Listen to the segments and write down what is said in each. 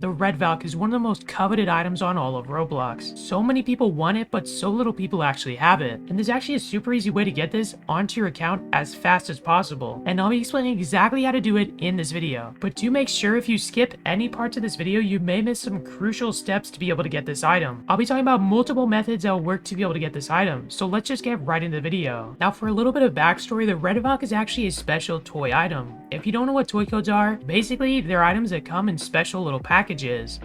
The Red Valk is one of the most coveted items on all of Roblox. So many people want it, but so little people actually have it. And there's actually a super easy way to get this onto your account as fast as possible. And I'll be explaining exactly how to do it in this video. But do make sure if you skip any parts of this video, you may miss some crucial steps to be able to get this item. I'll be talking about multiple methods that will work to be able to get this item. So let's just get right into the video. Now for a little bit of backstory, the Red Valk is actually a special toy item. If you don't know what toy codes are, basically they're items that come in special little packages.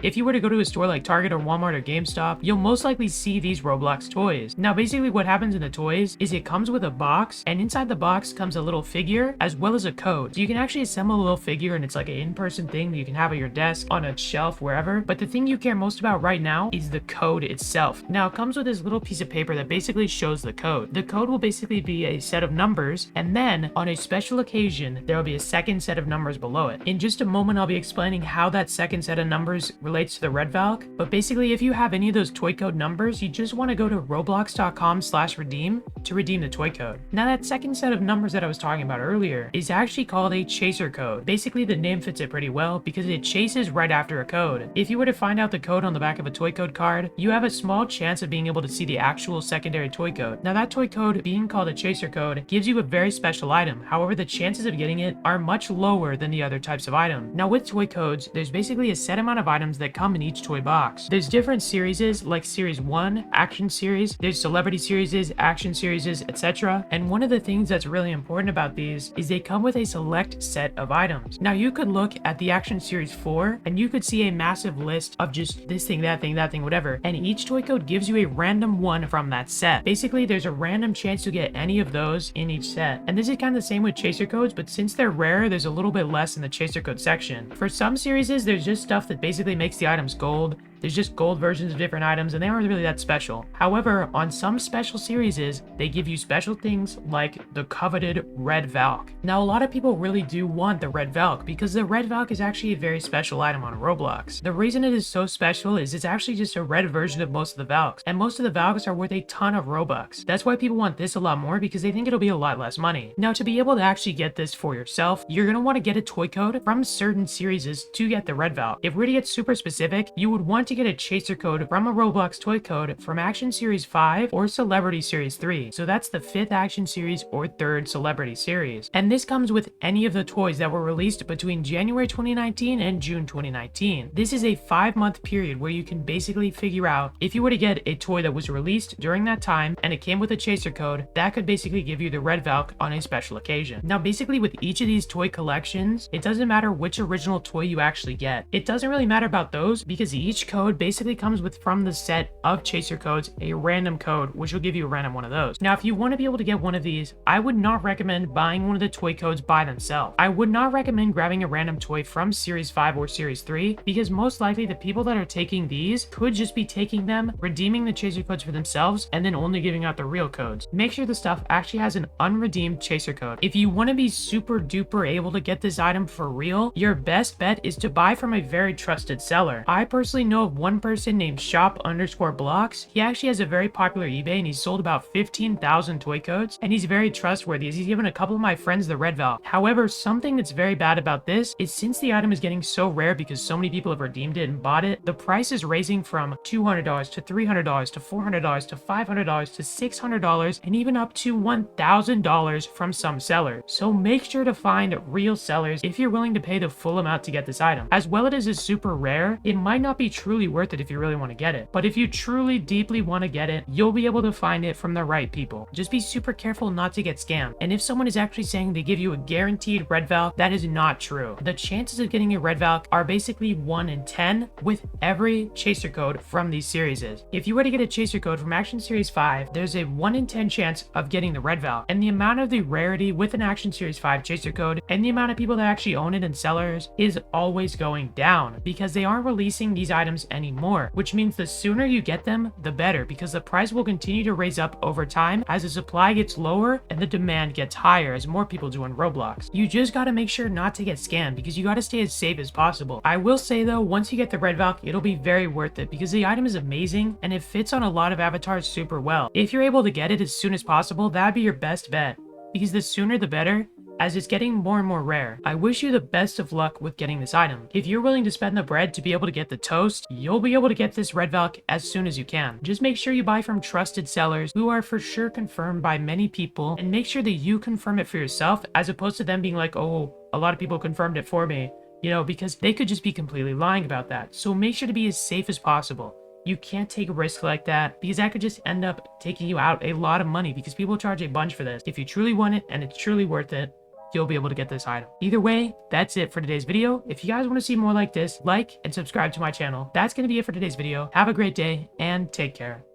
If you were to go to a store like Target or Walmart or GameStop, you'll most likely see these Roblox toys. Now basically what happens in the toys is it comes with a box, and inside the box comes a little figure as well as a code. So you can actually assemble a little figure, and it's like an in-person thing that you can have at your desk, on a shelf, wherever. But the thing you care most about right now is the code itself. Now it comes with this little piece of paper that basically shows the code. The code will basically be a set of numbers, and then on a special occasion there will be a second set of numbers below it. In just a moment I'll be explaining how that second set of numbers relates to the Red Valk, but basically if you have any of those toy code numbers, you just want to go to roblox.com/redeem to redeem the toy code. Now that second set of numbers that I was talking about earlier is actually called a chaser code. Basically the name fits it pretty well because it chases right after a code. If you were to find out the code on the back of a toy code card, you have a small chance of being able to see the actual secondary toy code. Now that toy code being called a chaser code gives you a very special item. However, the chances of getting it are much lower than the other types of item. Now with toy codes, there's basically a set amount of items that come in each toy box. There's different series like series 1, action series, there's celebrity series, action series, etc. And one of the things that's really important about these is they come with a select set of items. Now you could look at the action series 4 and you could see a massive list of just this thing, that thing, whatever. And each toy code gives you a random one from that set. Basically there's a random chance to get any of those in each set. And this is kind of the same with chaser codes, but since they're rare, there's a little bit less in the chaser code section. For some series, there's just stuff that basically makes the items gold. There's just gold versions of different items and they aren't really that special. However, on some special series, they give you special things like the coveted Red Valk. Now a lot of people really do want the Red Valk because the Red Valk is actually a very special item on Roblox. The reason it is so special is it's actually just a red version of most of the Valks, and most of the Valks are worth a ton of Robux. That's why people want this a lot more, because they think it'll be a lot less money. Now to be able to actually get this for yourself, you're going to want to get a toy code from certain series to get the Red Valk. If we're to get super specific, you would want to get a chaser code from a Roblox toy code from Action Series 5 or Celebrity Series 3. So that's the 5th Action Series or 3rd Celebrity Series. And this comes with any of the toys that were released between January 2019 and June 2019. This is a 5-month period where you can basically figure out if you were to get a toy that was released during that time and it came with a chaser code, that could basically give you the Red Valk on a special occasion. Now basically with each of these toy collections, it doesn't matter which original toy you actually get. It doesn't really matter about those because each code basically comes with, from the set of chaser codes, a random code which will give you a random one of those. Now if you want to be able to get one of these, I would not recommend buying one of the toy codes by themselves. I would not recommend grabbing a random toy from Series 5 or Series 3 because most likely the people that are taking these could just be taking them, redeeming the chaser codes for themselves, and then only giving out the real codes. Make sure the stuff actually has an unredeemed chaser code. If you want to be super duper able to get this item for real, your best bet is to buy from a very trusted seller. I personally know of one person named shop_blocks. He actually has a very popular eBay and he's sold about 15,000 toy codes, and he's very trustworthy as he's given a couple of my friends the Red Valk. However, something that's very bad about this is since the item is getting so rare because so many people have redeemed it and bought it, the price is raising from $200 to $300 to $400 to $500 to $600 and even up to $1,000 from some sellers. So make sure to find real sellers if you're willing to pay the full amount to get this item. As well, it is super rare, it might not be truly worth it if you really want to get it, but if you truly deeply want to get it, you'll be able to find it from the right people. Just be super careful not to get scammed. And if someone is actually saying they give you a guaranteed Red Valk, that is not true. The chances of getting a Red Valk are basically 1 in 10 with every chaser code from these series. If you were to get a chaser code from Action Series 5, there's a 1 in 10 chance of getting the Red Valk, and the amount of the rarity with an Action Series 5 chaser code and the amount of people that actually own it and sellers is always going down because they aren't releasing these items anymore, which means the sooner you get them, the better, because the price will continue to raise up over time as the supply gets lower and the demand gets higher as more people do on Roblox. You just gotta make sure not to get scammed because you gotta stay as safe as possible. I will say though, once you get the Red Valk, it'll be very worth it because the item is amazing and it fits on a lot of avatars super well. If you're able to get it as soon as possible, that'd be your best bet because the sooner the better. as it's getting more and more rare. I wish you the best of luck with getting this item. If you're willing to spend the bread to be able to get the toast, you'll be able to get this Red Valk as soon as you can. Just make sure you buy from trusted sellers who are for sure confirmed by many people, and make sure that you confirm it for yourself as opposed to them being like, oh, a lot of people confirmed it for me, you know, because they could just be completely lying about that. So make sure to be as safe as possible. You can't take a risk like that because that could just end up taking you out a lot of money because people charge a bunch for this. If you truly want it and it's truly worth it, you'll be able to get this item. Either way, that's it for today's video. If you guys want to see more like this, like and subscribe to my channel. That's going to be it for today's video. Have a great day and take care.